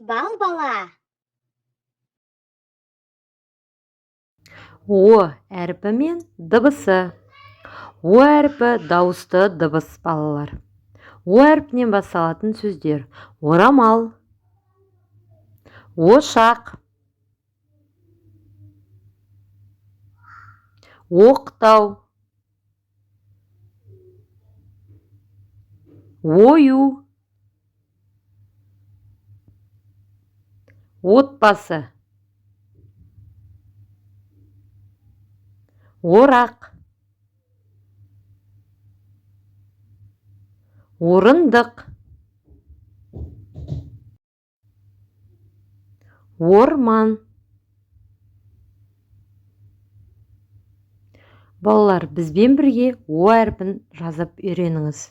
Бал бала. О әрпі мен дыбысы. О әрпі дауысты дыбыс балалар. О әрпінен басталатын сөздер: орамал, ошақ, оқтау, ою, отбасы, орақ, орындық, орман. Балалар, бізбен бірге О әрпін жазып үйреніңіз.